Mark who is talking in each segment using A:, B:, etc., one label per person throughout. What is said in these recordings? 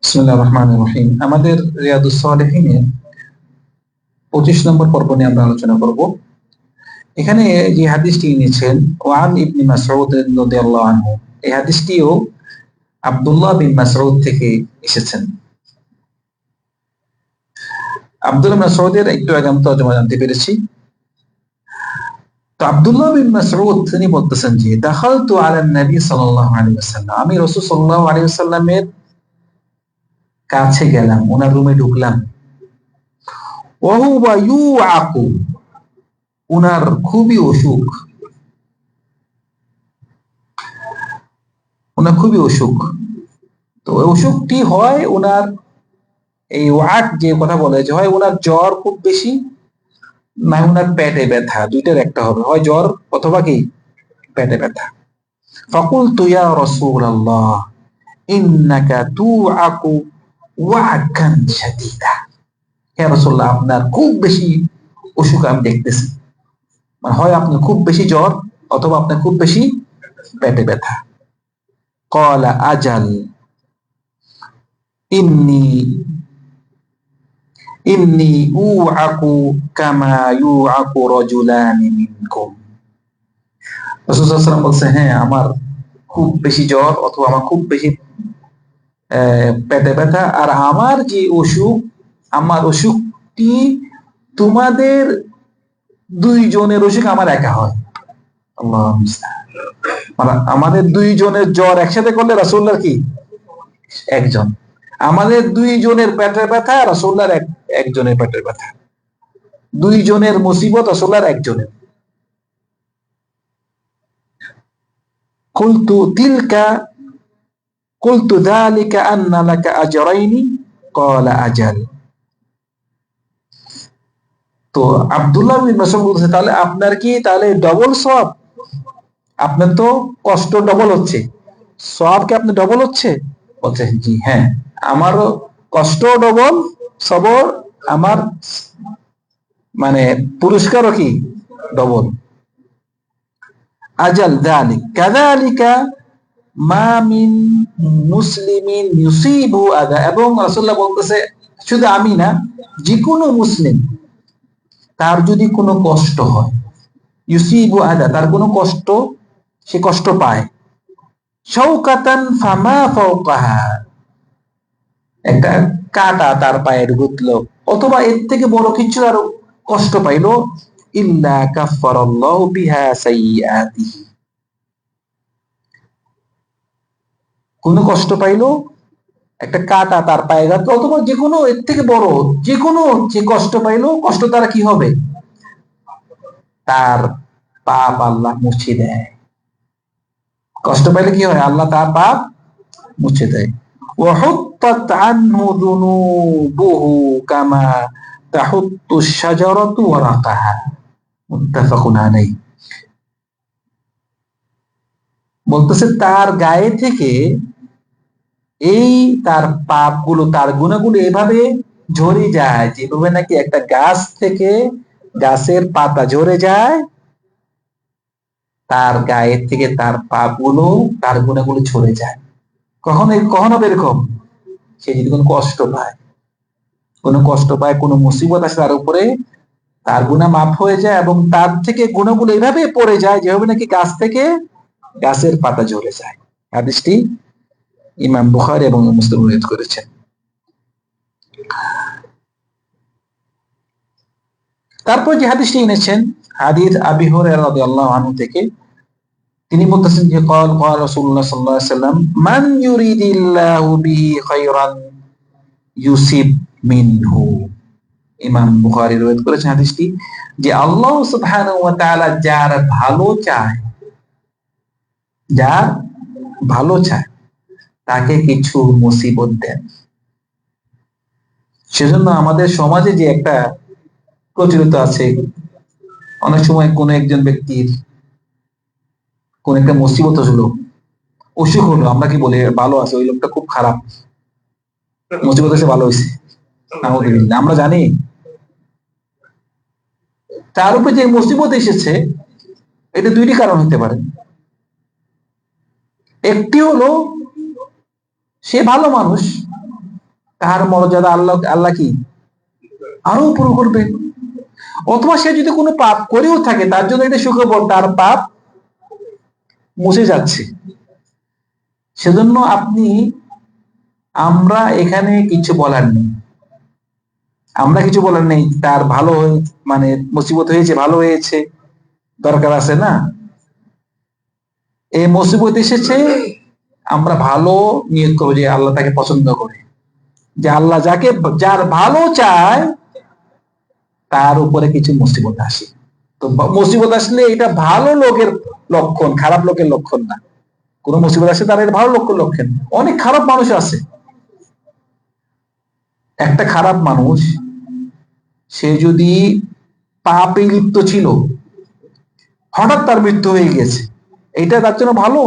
A: বিসমিল্লাহির রহমানির রহিম। আমাদের রিয়াদুস সালিহিনের 25 নম্বর পর্ব নিয়ে আমরা আলোচনা করব। এখানে যে হাদিসটি এনেছেন ওয়ান ইবনে মাসউদ রাদিয়াল্লাহু আনহু, এই হাদিসটিও আব্দুল্লাহ বিন মাসউদ থেকে এসেছেন। আব্দুল্লাহ মাসউদের একটু আগে আমরা তরজমা জানতে পেরেছি। তো আব্দুল্লাহ বিন মাসউদ তিনি বলতেছেন যে দাখালতু আলা নবী সাল্লাল্লাহু আলাইহি ওয়াসাল্লাম, আমি রাসূল সাল্লাল্লাহু আলাইহি ওয়াসাল্লামের কাছে গেলাম, ওনার রুমে ঢুকলাম। ওয়া হুয়া ইউআকু, উনার খুবই অসুখ, উনার খুবই অসুখ। তো অসুখটি হয় উনার এই ওয়াক যে কথা বলে যে হয় উনার জ্বর খুব বেশি, না উনার পেটে ব্যথা, দুইটার একটা হবে, হয় জ্বর অথবা কি পেটে ব্যথা। ফাকুলতু ইয়া রাসূলুল্লাহ ইন্নাকা তুআকু ওয়াকান শাদীদা, হে রাসূলুল্লাহ আপনার খুব বেশি অসুখ আমি দেখতেছি, মানে হয় আপনার খুব বেশি জ্বর অথবা আপনার খুব বেশি পেটে ব্যথা। ক্বালা আজাল ইন্নী ইন্নী উআকু কামা ইউআকু রাজুলানি মিনকুম, রাসূল সাল্লাল্লাহু আলাইহি ওয়াসাল্লাম বলছে হ্যাঁ আমার খুব বেশি জ্বর অথবা আমার খুব বেশি পেটে ব্যথা, আর আমার যে অসুখ, আমার অসুখটি তোমাদের দুইজনের অসুখ আমার একা হয়। আল্লাহু মুস্তাআন। মানে আমাদের দুইজনের জ্বর একসাথে করলে রাসূলুল্লাহর কি একজন, আমাদের দুইজনের পেটের ব্যথা রাসূলুল্লাহর একজনের পেটের ব্যথা, দুইজনের মুসিবত রাসূলুল্লাহর একজনের। কুলতু তিলকা কুলতু যালিকা আন্না লাকা আজরাইনি ক্বালা আজাল। তো আব্দুল্লাহ বিন মাসউদ বলছে তাহলে আপনার কি তাহলে ডবল সওয়াব, আপনার তো কষ্ট ডবল হচ্ছে, সওয়াব কি আপনি ডবল হচ্ছে? বলছে জি হ্যাঁ, আমারও কষ্ট ডবল, সবর আমার মানে পুরস্কারও কি ডবল। আজাল যালিক কাযালিকা মা মিন মুসলিমিন ইউসিবু আযা, এবং রাসূলুল্লাহ বলতেছে শুধু আমি না, যে কোনো মুসলিম তার যদি কোনো কষ্ট হয়, ইউসিবু আযা তার কোনো কষ্ট, সে কষ্ট পায়, শাওকাতান ফামা ফাওকাহা একটা কাঁটা তার পায়ের গুতলো অথবা এর থেকে বড় কিছু আরো কষ্ট পাইলো, ইল্লা কাফফারাল্লাহু বিহা সাইয়্যাতিহি, কোন কষ্ট পাইলো একটা কাঁটা তার পায়ে গেল অথবা যে কোনো এর থেকে বড় যে কোনো যে কষ্ট পাইলো, কষ্ট তারা কি হবে, তার পাপ আল্লাহ মুছে দেয়। কষ্ট পাইলে কি হয়, আল্লাহ তার পাপ মুছে দেয়। ওয়াহুত্তাত আনহু যুনুবুহু কামা তাহুত্তু শাজারাতু ওয়ারাকাহা, মুত্তাফাকুন আলাইহি। বলতেছে তার গায়ে থেকে এই তার পাপগুলো, তার গুনাহগুলো এভাবে ঝরে যায়, যেভাবে নাকি একটা গাছ থেকে গাছের পাতা ঝরে যায়, তার গায়ে থেকে তার পাপগুলো, তার গুনাহগুলো ঝরে যায়। কখনো কখনো এরকম সে যদি কোনো কষ্ট পায়, কোনো কষ্ট পায়, কোনো মুসিবত আসে তার উপরে, তার গুনাহ মাফ হয়ে যায় এবং তার থেকে গুনাহগুলো এভাবে পড়ে যায় যেভাবে নাকি গাছ থেকে গাছের পাতা ঝরে যায়। হাদিসটি ইমাম বুখারী এবং মুসলিম উল্লেখ করেছেন। তারপর যে হাদিসটি এনেছেন হাদিস আবি হুরায়রা রাদিয়াল্লাহু আনহু থেকে, তিনি বলতেছেন যে ক্বাল রাসূলুল্লাহ সাল্লাল্লাহু আলাইহি ওয়াসাল্লাম মান ইউরিদিল্লাহু বিহি খায়রান ইউসিব মিনহু। ইমাম বুখারী riwayat করেছেন হাদিসটি যে আল্লাহ সুবহানাহু ওয়া তাআলা যার ভালো চায়, যার ভালো চায় তাকে কিছু মুসিবত দেন। সেজন্য আমাদের সমাজে যে একটা প্রচলিত আছে, অনেক সময় কোন একজন ব্যক্তির কোন একটা মুসিবত হলো, অসুখ হলো, আমরা কি বলি ভালো আছে, ওই লোকটা খুব খারাপ, মুসিবত এসে ভালো হয়েছে, নাউযুবিল্লাহ। আমরা জানি তার উপরে যে মুসিবত এসেছে এটা দুইটি কারণ হতে পারে। একটি হলো সে ভালো মানুষ, তার মর্যাদা আল্লাহ আল্লাহ কি আরো উপর করবে। অথবা সে যদি কোনো পাপ করেও থাকে তার জন্য এটা সুখবর, তার পাপ মুছে যাচ্ছে। সেজন্য আমরা এখানে কিছু বলার নেই, আমরা কিছু বলার নেই তার ভালো মানে মুসিবত হয়েছে ভালো হয়েছে, দরকার আছে না। এই মুসিবত এসেছে, আমরা ভালো নিয়ত করবো যে আল্লাহ তাকে পছন্দ করে, যে আল্লাহ যার ভালো চায় তার উপরে কিছু মুসিবত আসে। তো মুসিবত আসলে এটা ভালো লোকের লক্ষণ, খারাপ লোকের লক্ষণ না। কোন মুসিবত আসে তার এটা ভালো লোকের লক্ষণ। অনেক খারাপ মানুষ আছে, একটা খারাপ মানুষ সে যদি পাপে লিপ্ত ছিল, হঠাৎ তার মৃত্যু হয়ে গেছে, এটা তার জন্য ভালো?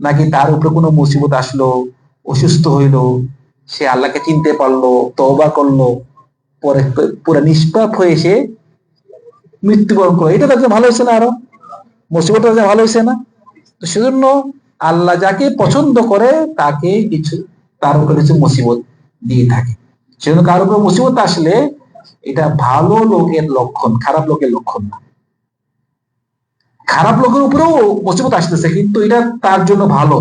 A: নাকি তার উপরে কোনো মুসিবত আসলো, অসুস্থ হইলো, সে আল্লাহকে চিনতে পারলো, তওবা করলো, পরে পুরো নিষ্পাপ হয়ে সে মৃত্যুবরণ করলো, এটা তার জন্য ভালো হয়েছে না? আরো মুসিবত তার জন্য ভালো হয়েছে না? তো সেজন্য আল্লাহ যাকে পছন্দ করে তাকে তার উপরে কিছু মুসিবত দিয়ে থাকে। সেজন্য কারোর উপরে মুসিবত আসলে এটা ভালো লোকের লক্ষণ, খারাপ লোকের লক্ষণ না। খারাপ লোকের উপরেও মুসিবত আসতেছে কিন্তু এটা তার জন্য ভালো,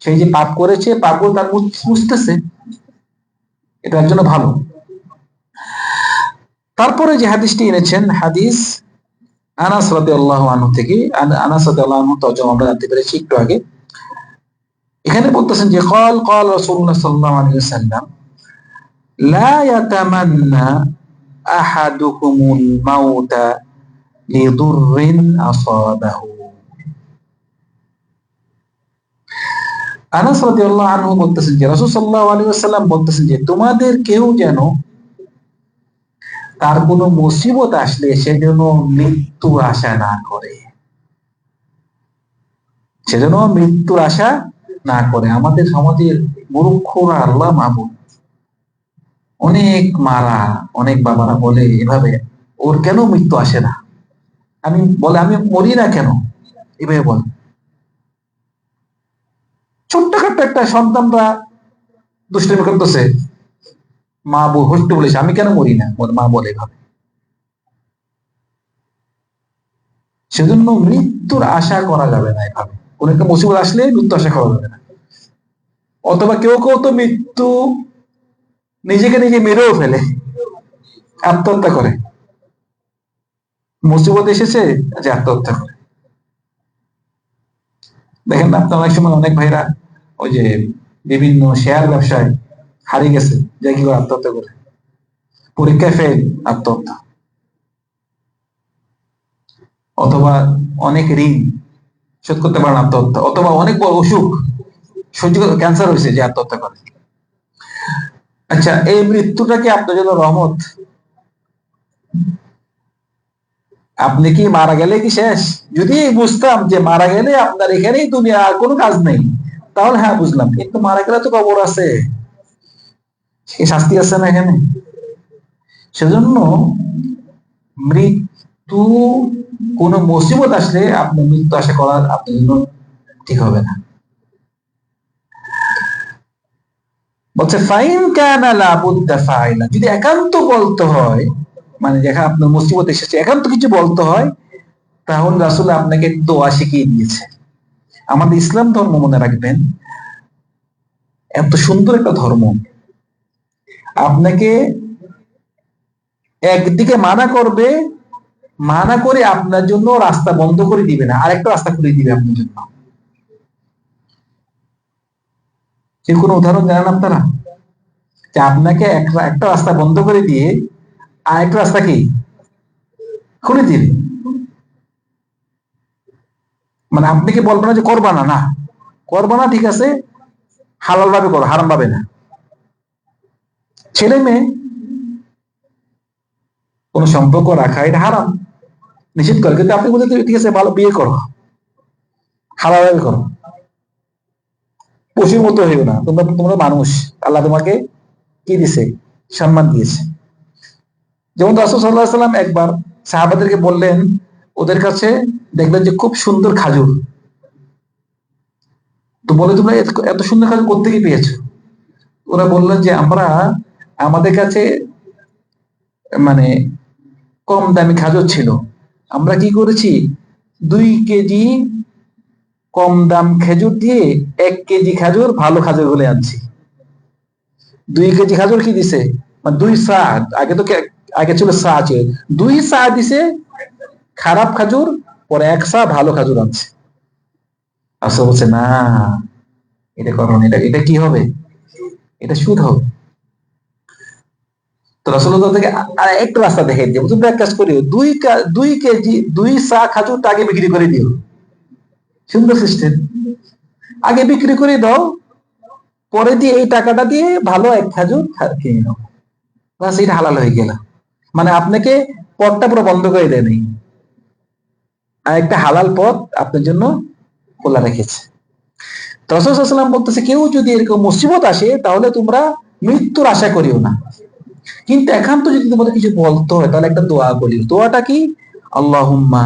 A: সেই যে পাপ করেছে পাপও তার মুছতেছে, এটার জন্য ভালো। তারপরে যে হাদিসটি এনেছেন, হাদিস আনাস রাদিয়াল্লাহু আনহু থেকে। আনাস রাদিয়াল্লাহু আনহু তরজমা আমরা জানতে পেরেছি একটু আগে। এখানে বলতেছেন যে قال রাসূলুল্লাহ সাল্লাল্লাহু আলাইহি ওয়াসাল্লাম লা ইয়াতামান্না আহাদুকুমুল মাউতা লিদুররিন আসাবাহু। আনাস রাদিয়াল্লাহু আনহু বলতেছেন যে রাসূল সাল্লাল্লাহু আলাইহি ওয়াসাল্লাম বলতেছেন যে তোমাদের কেউ যেন তার কোনো মুসিবত আসলে সেজন্য মৃত্যুর আশা না করে, সেজন্য মৃত্যুর আশা না করে। আমাদের সমাজের মূর্খরা, আল্লাহ মাহবুব, অনেক মারা, অনেক বাবারা বলে এভাবে, ওর কেন মৃত্যু আসে না, আমি মরি না কেন, এভাবে বলে। ছোট্টখাট্ট একটা সন্তানরা দুষ্টামি করতেছে, মা হট্টু বলেছে আমি কেন মরি না, মা বলে এভাবে। সেজন্য মৃত্যুর আশা করা যাবে না এভাবে, কোন একটা মুসিবত আসলে মৃত্যু আশা করা যাবে না। অথবা কেউ কেউ তো মৃত্যু নিজেকে নিজে মেরেও ফেলে, আত্মহত্যা করে, মুসিবত এসেছে যে আত্মহত্যা করে। দেখেন না আপনার অনেক সময় অনেক ভাইরা ওই যে বিভিন্ন শেয়ার ব্যবসায় হারিয়ে গেছে, যে কি করে আত্মহত্যা করে, পরীক্ষায় ফেল আত্মহত্যা, অথবা অনেক ঋণ শোধ করতে পারেন আত্মহত্যা, অথবা অনেক বড় অসুখ সহ্য করতে, ক্যান্সার হয়েছে যে আত্মহত্যা করে। আচ্ছা, এই মৃত্যুটা কি আপনার জন্য রহমত? আপনি কি মারা গেলে কি শেষ? যদি বুঝতাম যে মারা গেলে আপনার এখানেই দুনিয়া, আর কোনো কাজ নেই, তাহলে হ্যাঁ বুঝলাম, কিন্তু মারা গেলে তো কবর আছে, শাস্তি আছে না এখানে। সেজন্য মৃত্যু, কোন মুসিবত আসলে আপনি মৃত্যু আশা করার আপনার জন্য ঠিক হবে না। বলছে ফাইন কানা লাবুদ্দা ফাইলা, যদি একান্ত বলতে হয়, মানে যেখানে আপনার মুসিবত এসেছে একান্ত কিছু বলতে হয়, তাহলে রাসূল আপনাকে দোয়া শিখিয়ে দিয়েছে। আমাদের ইসলাম ধর্ম মনে রাখবেন, এত সুন্দর একটা ধর্ম, আপনাকে একদিকে মানা করবে, মানা করে আপনার জন্য রাস্তা বন্ধ করে দিবে না, আরেকটা রাস্তা খুলে দিবে আপনার জন্য। এর কোনো উদাহরণ জানেন আপনারা? যে আপনাকে একটা রাস্তা বন্ধ করে দিয়ে আরেকটা রাস্তা কি খুলে দিবে। মানে আপনি কি বলবেন না যে করবা না, না করবা না, ঠিক আছে, হালাল ভাবে করো, হারাম ভাবে না। ছেলে মেয়ে কোন সম্পর্ক রাখা এটা হারাম, নিষেধ করে, কিন্তু আপনি বলতে ঠিক আছে ভালো বিয়ে করো, হালাল ভাবে করো, পশুর মতো হইও না, তোমরা মানুষ, আল্লাহ তোমাকে কি দিছে, সম্মান দিয়েছে। যেমন রাসূল সাল্লাল্লাহু আলাইহি ওয়াসাল্লাম একবার সাহাবাদেরকে বললেন, ওদের কাছে দেখবেন যে খুব সুন্দর খাজুর, তো বলে তোমরা এত সুন্দর খাজুর কোত্থেকে পেয়েছো? ওরা বললেন যে আমরা আমাদের কাছে মানে কম দামি খাজুর ছিল, আমরা কি করেছি 2 কেজি কম দাম খেজুর দিয়ে 1 কেজি খাজুর ভালো খাজুর বলে আনছি। 2 কেজি খাজুর কি দিছে, মানে 2 সা, আগে তো আগে ছিল সা, আছে 2 সা দিছে খারাপ খাজুর, পরে 1 সা ভালো খাজুর আনছে। আসলে বলছে না, এটা করো না, এটা এটা কি হবে, এটা সুদ হবে। তো রসুল্লাহ থেকে আর একটু রাস্তা দেখে দিয়ে তুমি এক কাজ করিও, 2 কেজি 2 সা খাজুরটা আগে বিক্রি করে দিও। সুন্দর সিস্টেম, আগে বিক্রি করে দাও, পরে দিয়ে এই টাকাটা দিয়ে ভালো 1 খাজুর কিনে নাও, বাস এটা হালাল হয়ে গেল। মানে আপনাকে পথটা পুরো বন্ধ করে দেয়নি, আর একটা হালাল পথ আপনার জন্য খোলা রেখেছে। তো রাসূল সাল্লাল্লাহু আলাইহি ওয়াসাল্লাম বলতেছে, কেউ যদি এরকম মুসিবত আসে তাহলে তোমরা মৃত্যুর আশা করিও না, কিন্তু একান্ত যদি তোমাদের কিছু বলতে হয় তাহলে একটা দোয়া বলিও। দোয়াটা কি? আল্লাহুম্মা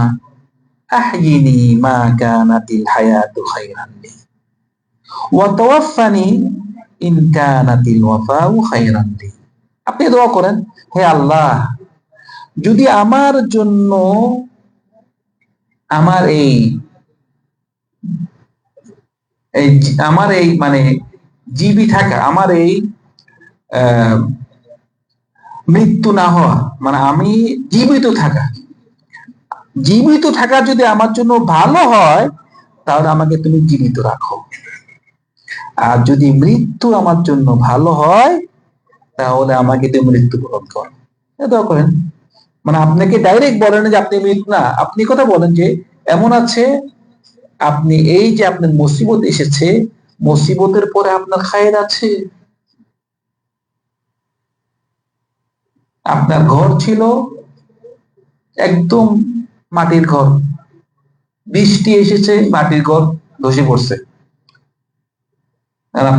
A: আহয়িনি মা কানাতিল হায়াতু খায়রান লি ওয়া তাওয়াফফানি ইন কানাতিল ওয়াফাউ খায়রান লি। আপনি দোয়া করেন, হে আল্লাহ, যদি আমার জন্য আমার এই এই আমার এই মানে জীবিত থাকা, আমার এই আহ, মৃত্যু না হওয়া, মানে আমি জীবিত থাকা, জীবিত থাকা যদি আমার জন্য ভালো হয় তাহলে আমাকে তুমি জীবিত রাখো, আর যদি মৃত্যু আমার জন্য ভালো হয় তাহলে আমাকে তুমি মৃত্যুবরণ করো। এটা করেন, মানে আপনাকে ডাইরেক্ট বলেন যে আপনি মৃত্যু না, আপনি কথা বলেন যে এমন আছে, আপনি এই যে আপনার মুসিবত এসেছে, মুসিবতের পরে আপনার খায়ের আছে। আপনার ঘর ছিল একদম মাটির ঘর, বৃষ্টি এসেছে মাটির ঘর ধসে পড়ছে,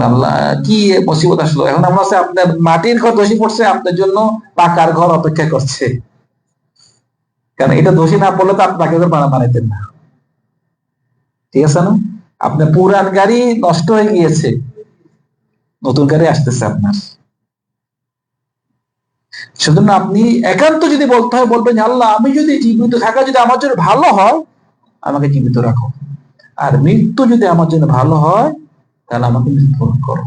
A: আল্লাহ কি মুসিবত আসলো, এখন আমরা আছে আপনার মাটির ঘর ধসে পড়ছে, আপনার জন্য পাকার ঘর অপেক্ষা করছে, কারণ এটা ধসে না পড়লে তো আপনি পাকা ঘর বানাইতেন না। ঠিক আছে না? আপনার পুরান গাড়ি নষ্ট হয়ে গিয়েছে, নতুন গাড়ি আসতেছে আপনার। সেজন্য আপনি একান্ত যদি বলতে হয় বলবেন, আল্লাহ আমি যদি জীবিত থাকা যদি আমার জন্য ভালো হয় আমাকে জীবিত রাখো, আর মৃত্যু যদি আমার জন্য ভালো হয় তাহলে আমাকে মৃত্যুবরণ করো।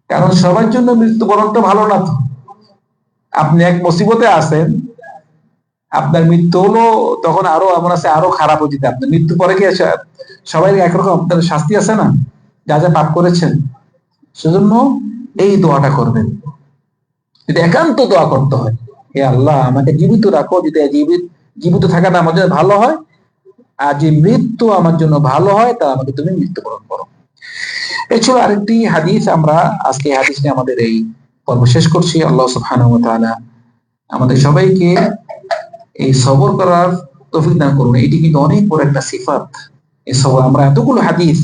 A: কারণ সবার জন্য মৃত্যুবরণটা ভালো না তো। আপনি এক মুসিবতে আছেন, আপনার মৃত্যু হলো, তখন আরো এমন আছে আরো খারাপ হয়ে যেতে, আপনার মৃত্যু পরে কি সবাই একরকম আপনার শাস্তি আছে না, যা যা পাপ করেছেন। সেজন্য এই দোয়াটা করবেন, যদি একান্ত দোয়া করতে হয়, হে আল্লাহ আমাকে জীবিত রাখো, যদি জীবিত থাকাটা আমার জন্য ভালো হয়, আর যে মৃত্যু আমার জন্য ভালো হয় তা আমাকে তুমি মৃত্যুবরণ করো। এছাড়া আরেকটি হাদিস, আমরা আজকে এই হাদিস নিয়ে আমাদের এই পর্ব শেষ করছি। আল্লাহ সুবহানাহু ওয়া তাআলা আমাদের সবাইকে এই সবর করার তৌফিক দান করুন। এটি কিন্তু অনেক বড় একটা সিফাত, এই সবর। আমরা এতগুলো হাদিস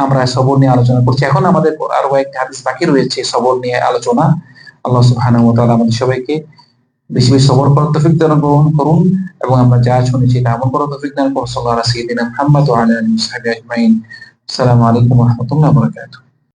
A: আমরা সবর নিয়ে আলোচনা করছি, এখন আমাদের আরো একটা হাদিস বাকি রয়েছে সবর নিয়ে আলোচনা। আল্লাহ সুবহানাহু ওয়া তাআলা আমাদের সবাইকে বেশি বেশি সবর করার তৌফিক দান করুন, এবং আমরা যা শুনেছি তা আমল করার তৌফিক দান করুন। সাল্লাল্লাহু আলা সাইয়্যিদিনা মুহাম্মদ ওয়া আলা আলিহি ওয়া সাহবিহি আজমাইন। আসসালামু আলাইকুম ওয়া রাহমাতুল্লাহি ওয়া বারাকাতুহু।